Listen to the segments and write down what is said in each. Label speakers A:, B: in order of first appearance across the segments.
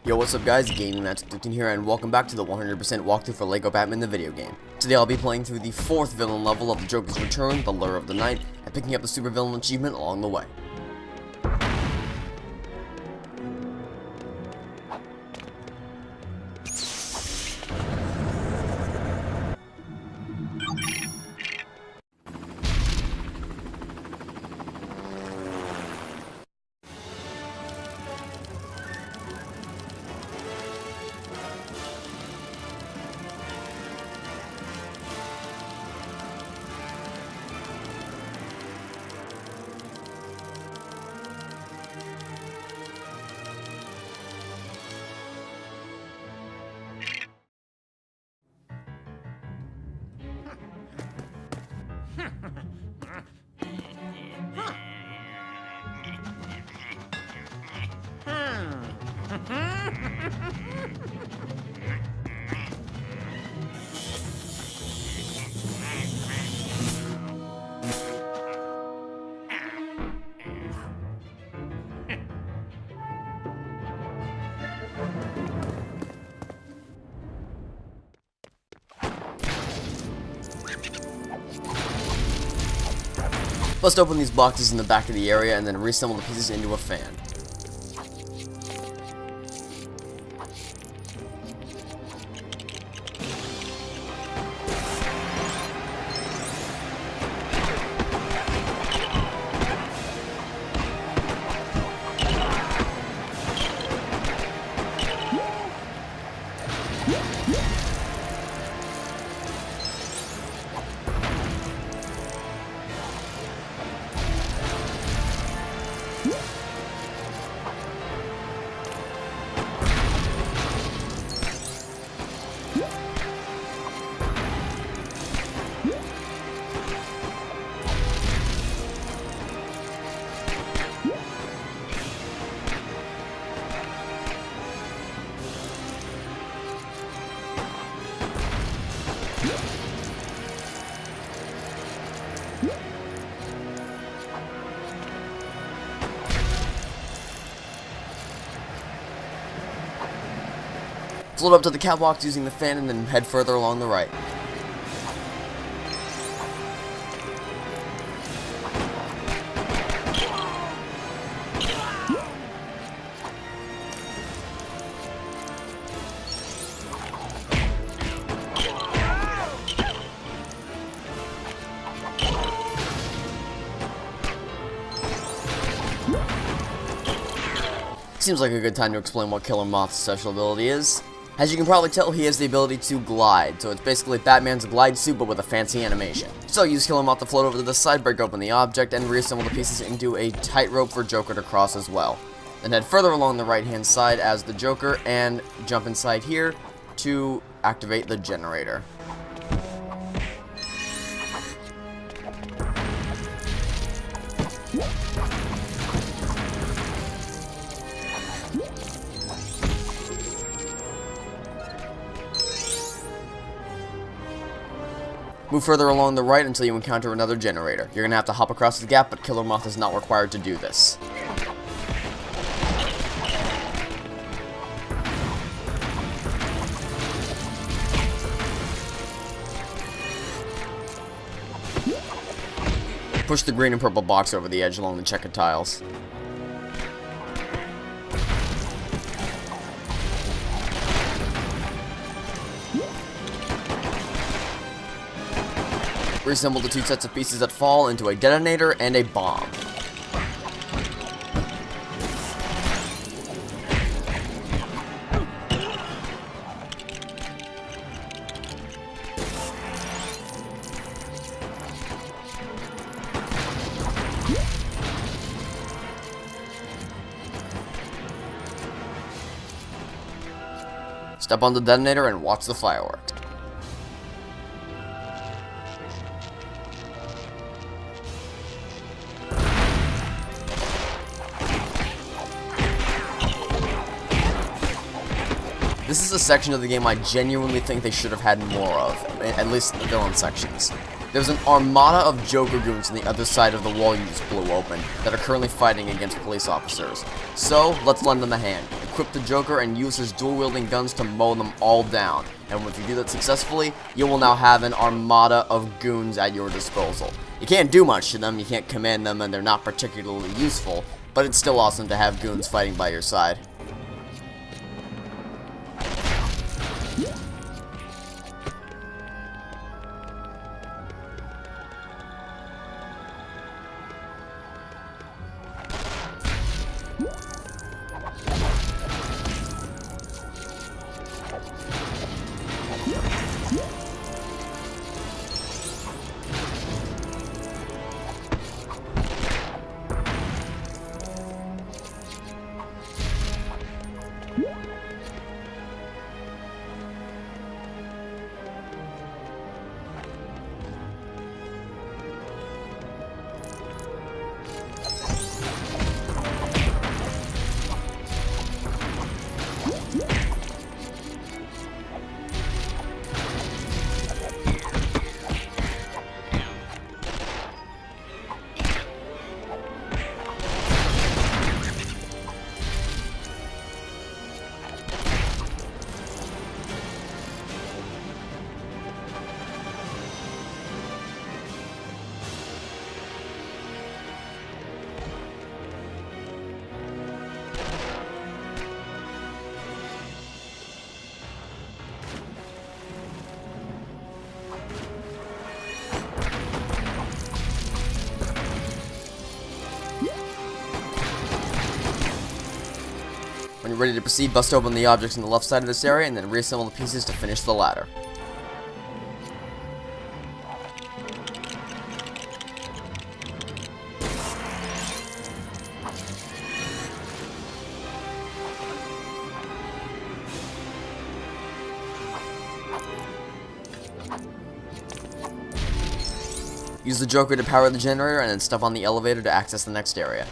A: Yo, what's up guys, Gaming Magic 15 here, and welcome back to the 100% walkthrough for LEGO Batman the video game. Today I'll be playing through the 4th villain level of the Joker's Return, the Lure of the Night, and picking up the supervillain achievement along the way. Bust open these boxes in the back of the area and then reassemble the pieces into a fan. Float up to the catwalks using the fan and then head further along the right. Seems like a good time to explain what Killer Moth's special ability is. As you can probably tell, he has the ability to glide, so it's basically Batman's glide suit but with a fancy animation. So use Killer Moth to float over to the side, break open the object, and reassemble the pieces into a tightrope for Joker to cross as well. Then head further along the right hand side as the Joker and jump inside here to activate the generator. Move further along the right until you encounter another generator. You're gonna have to hop across the gap, but Killer Moth is not required to do this. Push the green and purple box over the edge along the checkered tiles. Reassemble the two sets of pieces that fall into a detonator and a bomb. Step on the detonator and watch the fireworks. This is a section of the game I genuinely think they should have had more of, at least the villain sections. There's an armada of Joker goons on the other side of the wall you just blew open that are currently fighting against police officers. So, let's lend them a hand. Equip the Joker and use his dual-wielding guns to mow them all down. And if you do that successfully, you will now have an armada of goons at your disposal. You can't do much to them, you can't command them, and they're not particularly useful, but it's still awesome to have goons fighting by your side. When you're ready to proceed, bust open the objects on the left side of this area and then reassemble the pieces to finish the ladder. Use the Joker to power the generator and then step on the elevator to access the next area.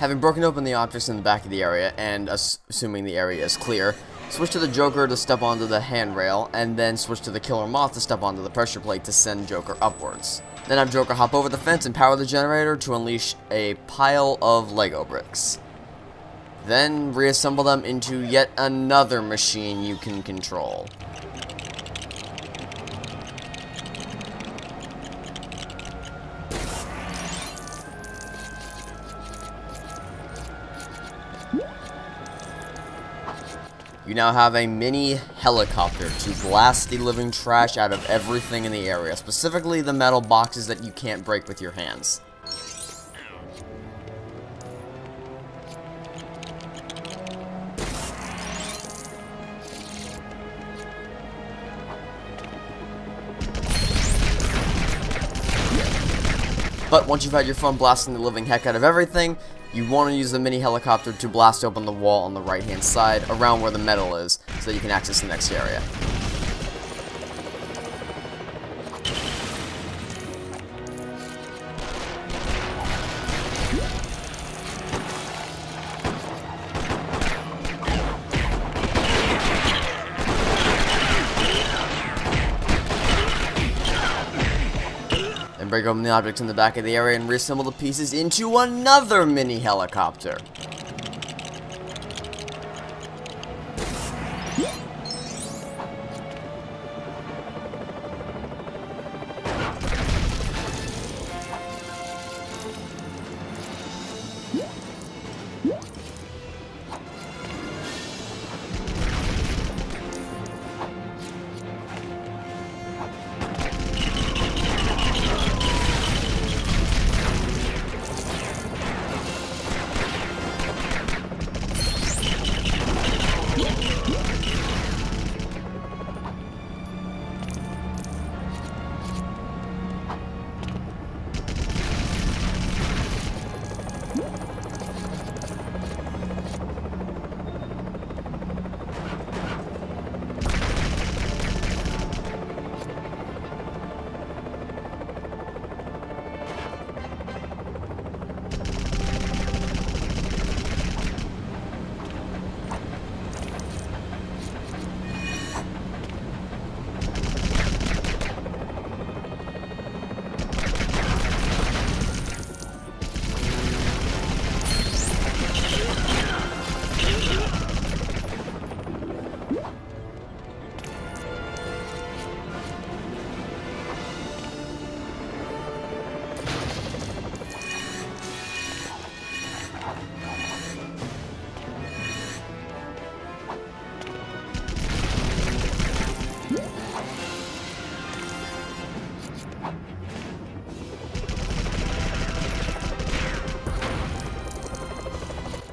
A: Having broken open the objects in the back of the area, and assuming the area is clear, switch to the Joker to step onto the handrail, and then switch to the Killer Moth to step onto the pressure plate to send Joker upwards. Then have Joker hop over the fence and power the generator to unleash a pile of Lego bricks. Then reassemble them into yet another machine you can control. You now have a mini helicopter to blast the living trash out of everything in the area, specifically the metal boxes that you can't break with your hands. But once you've had your fun blasting the living heck out of everything, you want to use the mini helicopter to blast open the wall on the right hand side around where the metal is so that you can access the next area. Then break open the objects in the back of the area and reassemble the pieces into another mini helicopter.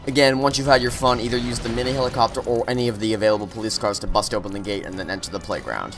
A: Again, once you've had your fun, either use the mini helicopter or any of the available police cars to bust open the gate and then enter the playground.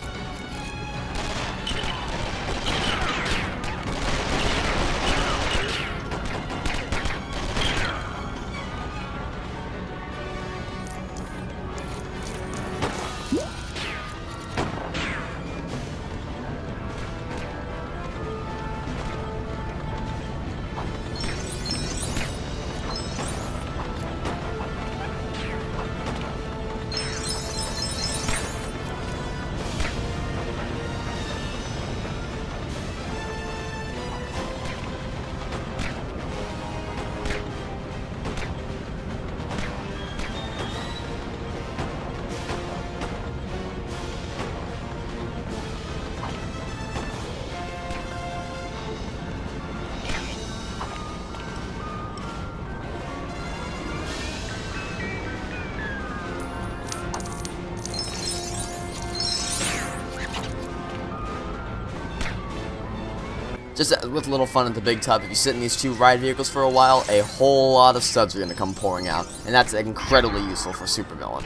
A: Just with a little fun at the big tub, if you sit in these two ride vehicles for a while, a whole lot of studs are going to come pouring out, and that's incredibly useful for supervillain.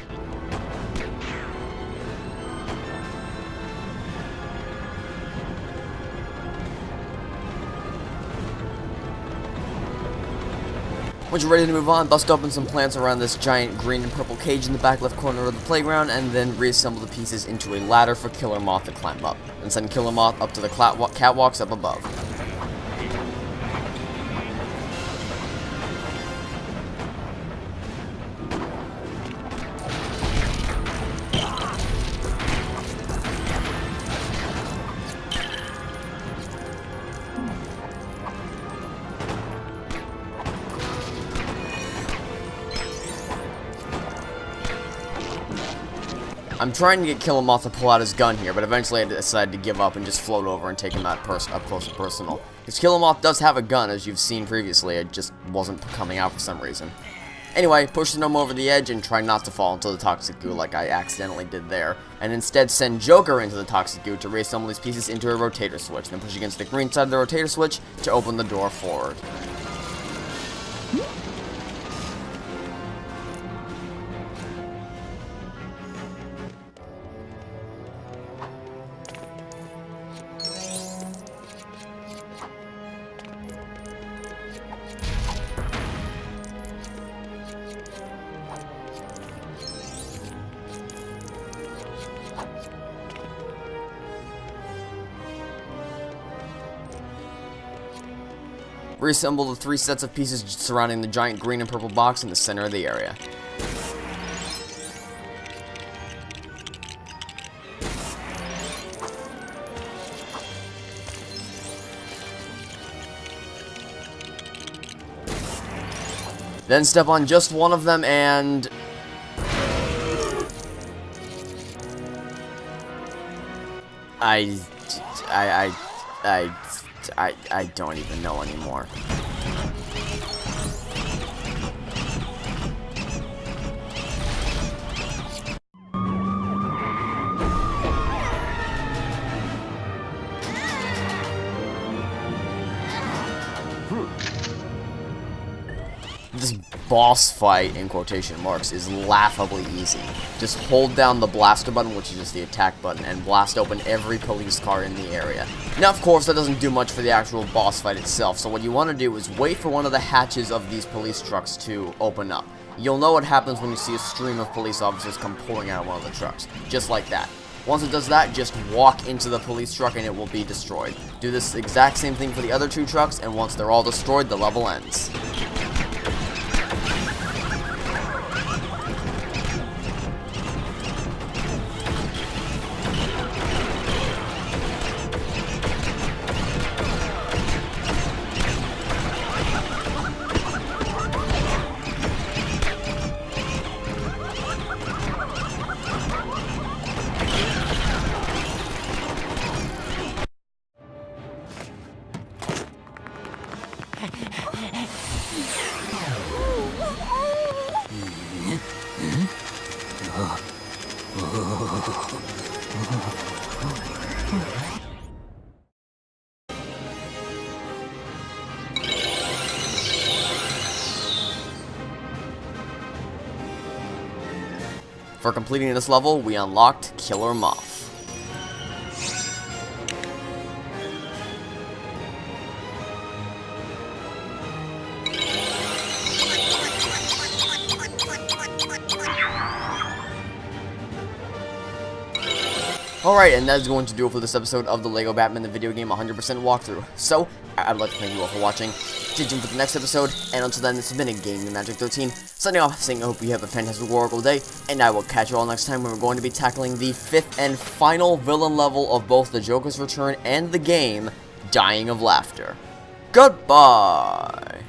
A: Once you're ready to move on, bust open some plants around this giant green and purple cage in the back left corner of the playground, and then reassemble the pieces into a ladder for Killer Moth to climb up, and send Killer Moth up to the catwalks up above. I'm trying to get Killer Moth to pull out his gun here, but eventually I decided to give up and just float over and take him out up close and personal. Because Killer Moth does have a gun, as you've seen previously, it just wasn't coming out for some reason. Anyway, pushing him over the edge and try not to fall into the toxic goo like I accidentally did there, and instead send Joker into the toxic goo to reassemble these pieces into a rotator switch, then push against the green side of the rotator switch to open the door forward. Reassemble the 3 sets of pieces surrounding the giant green and purple box in the center of the area. Then step on just one of them and... I don't even know anymore. This boss fight, in quotation marks, is laughably easy. Just hold down the blaster button, which is just the attack button, and blast open every police car in the area. Now, of course, that doesn't do much for the actual boss fight itself, so what you want to do is wait for one of the hatches of these police trucks to open up. You'll know what happens when you see a stream of police officers come pouring out of one of the trucks. Just like that. Once it does that, just walk into the police truck and it will be destroyed. Do this exact same thing for the other 2 trucks, and once they're all destroyed, the level ends. For completing this level, we unlocked Killer Moth. Alright, and that is going to do it for this episode of the LEGO Batman the Video Game 100% walkthrough. So, I'd like to thank you all for watching. Stay tuned for the next episode, and until then, this has been a Game Magic 13, signing off, saying I hope you have a fantastic Oracle day, and I will catch you all next time when we're going to be tackling the 5th and final villain level of both the Joker's Return and the game, Dying of Laughter. Goodbye!